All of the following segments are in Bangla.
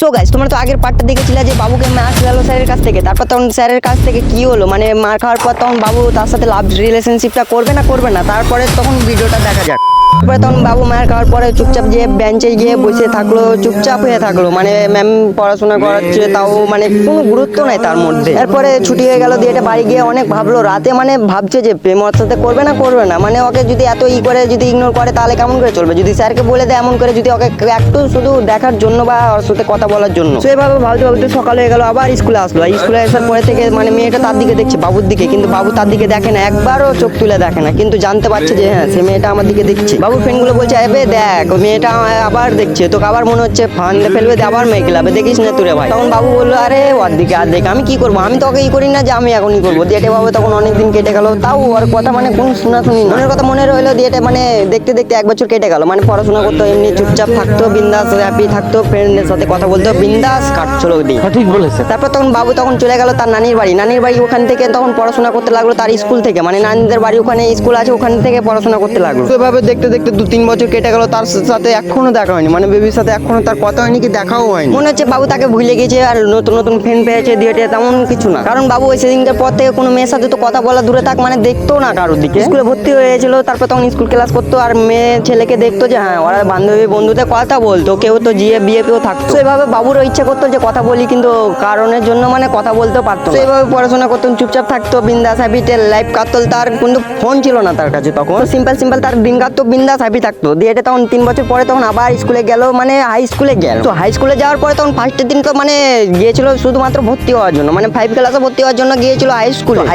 সো গাইস, তোমরা তো আগের পার্টটা দেখেছিলে যে বাবুকে মার খেলালো স্যারের কাছ থেকে। তারপর তখন স্যারের কাছ থেকে কি হলো, মানে মার খাওয়ার পর তখন বাবু তার সাথে লাভ রিলেশনশিপটা করবে না তারপরে তখন ভিডিওটা দেখা যাক। তারপরে তখন বাবু মার খাওয়ার পরে চুপচাপ গিয়ে বেঞ্চে গিয়ে বসে থাকলো, চুপচাপ হয়ে থাকলো, মানে ম্যাম পড়াশোনা করাচ্ছে তাও মানে কোনো গুরুত্ব নাই তার মধ্যে। এরপরে ছুটি হয়ে গেল দিয়ে এটা বাড়ি গিয়ে অনেক ভাবলো রাতে, মানে ভাবছে যে প্রেম ওর সাথে করবে না, মানে ওকে যদি এত করে যদি ইগনোর করে তাহলে কেমন করে চলবে, যদি স্যারকে বলে দেয় এমন করে, যদি ওকে একটু শুধু দেখার জন্য বা ওর সাথে কথা বলার জন্য। তো এভাবে ভাবতে ভাবতে সকাল হয়ে গেল, আবার স্কুলে আসলো। স্কুলে আসার পরে থেকে মানে মেয়েটা তার দিকে দেখছে, বাবুর দিকে, কিন্তু বাবু তার দিকে দেখে না, একবারও চোখ তুলে দেখে না, কিন্তু জানতে পারছে যে হ্যাঁ সে মেয়েটা আমার দিকে দেখছে। বাবুর ফ্রেন্ডগুলো বলছে এবে দেখ ওই মেয়েটা আবার দেখছে তোকে, আবার মনে হচ্ছে ফান্ডে ফেলবে, আবার মেয়ে খেলাবে, দেখিস না তুই ভাই। তখন বাবু বললো আরে ওর দিকে আর দেখ, আমি কি করবো, আমি তো ওকে ই করি না যে আমি এখনই করবো। দিয়েটে বাবু তখন অনেকদিন কেটে গেল, তাও ওর কথা মানে কোন শোনাশুনি না, মনের কথা মনে রইলো। দিয়েটে মানে দেখতে দেখতে 1 বছর কেটে গেল, মানে পড়াশোনা করতো, এমনি চুপচাপ থাকতো, বিন্দাস হ্যাপি থাকতো, ফ্রেন্ডদের সাথে কথা বলতো, বিন্দাস কাটছিল দিন। ঠিক বলেছে। তারপর তখন বাবু তখন চলে গেল তার নানির বাড়ি, ওখান থেকে তখন পড়াশোনা করতে লাগলো তার স্কুল থেকে, মানে নানিদের বাড়ি ওখানে স্কুল আছে, ওখান থেকে পড়াশোনা করতে লাগলো। তো এভাবে দেখতে দেখতে 2-3 বছর কেটে গেল, তার সাথে এখনো দেখা হয়নি, মানে বেবির সাথে এখনো তার কথা হয়নি কি দেখাও হয়নি। মনে হচ্ছে বাবু তাকে ভুলে গেছে আর নতুন নতুন ফ্রেন্ড পেয়েছে দিয়েটে, তেমন কিছু না। কারণ বাবু ওই সেদিনকার পর থেকে কোনো মেয়ের সাথে তো কথা বলা দূরে থাক, মানে দেখতো না কারোর দিকে। স্কুলে ভর্তি হয়েছিল, তারপর তখন স্কুল ক্লাস করতো আর মেয়ে ছেলেকে দেখতো যে হ্যাঁ ওরা বান্ধবী বন্ধুদের কথা বলতো, কেউ তো বিয়ে থাকতো। তো এভাবে বাবুরও ইচ্ছা করতো যে কথা বলি, কিন্তু কারণের জন্য মানে কথা বলতেও পারতো না। তো এভাবে পড়াশোনা করতো, চুপচাপ থাকতো, বিন্দাস হ্যাপি লাইফ কাটতো। তার কিন্তু ফোন ছিল না তার কাছে তখন, সিম্পল তার দিন কাটতো, বিন্দাস হ্যাপি থাকতো। দিয়ে এটা তখন 3 বছর পরে তখন আবার স্কুলে গেল, মানে হাই স্কুলে গেল। তো হাই স্কুলে যাওয়ার পরে তখন ফার্স্টের দিন তো মানে গিয়েছিল শুধুমাত্র ভর্তি হওয়ার জন্য, মানে 5 ক্লাসে ভর্তি হওয়ার জন্য গিয়েছিল হাই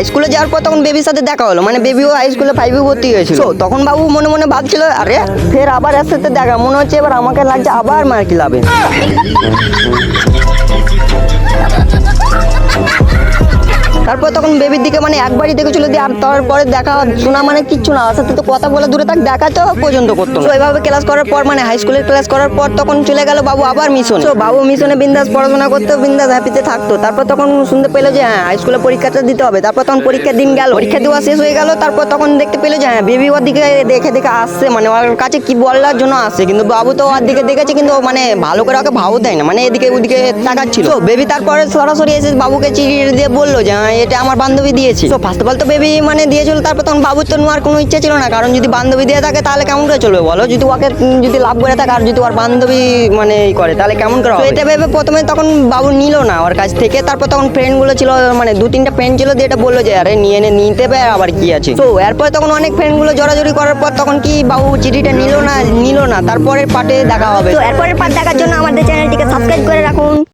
স্কুলে যাওয়ার পর তখন বেবির সাথে দেখা হলো, মানে বেবিও হাই স্কুলে 5-এ ভর্তি হয়েছিল। তো তখন বাবু মনে মনে ভাবছিল আরে ফের আবার এর সাথে দেখা, মনে হচ্ছে এবার আমাকে লাগছে আবার মার খেলাবে। তারপর তখন বেবির দিকে মানে একবারই দেখেছিল দিয়ে, আর তারপরে দেখা শোনা মানে কিচ্ছু না, সাথে তো কথা বলা দূরে থাক, দেখা তো পর্যন্ত করতো না। তো এইভাবে ক্লাস করার পর মানে হাই স্কুলের ক্লাস করার পর তখন চলে গেল বাবু আবার মিশন। তো বাবু মিশনে বিন্দাস পড়াশোনা করতে, বিন্দাস হ্যাপিতে থাকতো। তারপর তখন শুনতে পেলো যে হ্যাঁ হাই স্কুলে পরীক্ষাটা দিতে হবে। তারপর তখন পরীক্ষার দিন গেল, পরীক্ষা দেওয়া শেষ হয়ে গেল। তারপর তখন দেখতে পেলো যে হ্যাঁ বেবি ওর দিকে দেখে আসছে, মানে ওর কাছে কি বলার জন্য আসছে, কিন্তু বাবু তো ওর দিকে দেখেছে, কিন্তু মানে ভালো করে ওকে ভাবও দেয় না, মানে এদিকে ওদিকে তাকাচ্ছিল। তো বেবি তারপরে সরাসরি এসে বাবুকে চিঠি দিয়ে বললো যে হ্যাঁ এটা আমার বান্ধবী দিয়েছি। তো ফার্স্ট অফ অল তো বেবি মানে দিয়েছিল, তারপর তখন বাবুর তো নেওয়ার কোনো ইচ্ছা ছিল না, কারণ যদি বান্ধবী দিয়ে থাকে তাহলে কেমন করে চলবে বলো, যদি ওকে যদি লাভ করে থাকে আর যদি ওর বান্ধবী মানে ই করে তাহলে কেমন করে হবে। এটা ভেবে প্রথমে তখন বাবু নিল না ওর কাছ থেকে। তারপর তখন ফ্রেন্ডগুলো ছিল, মানে 2-3টা ফ্রেন্ড ছিল, দিয়ে এটা বললো যে আরে নিতে হবে আবার কি আছে। তো এরপরে তখন অনেক ফ্রেন্ডগুলো জোরাজোরি করার পর তখন কি বাবু চিঠিটা নিল না। তারপরের পার্টে দেখা হবে। তো এরপরের পার্ট দেখার জন্য আমাদের চ্যানেলটিকে সাবস্ক্রাইব করে রাখুন।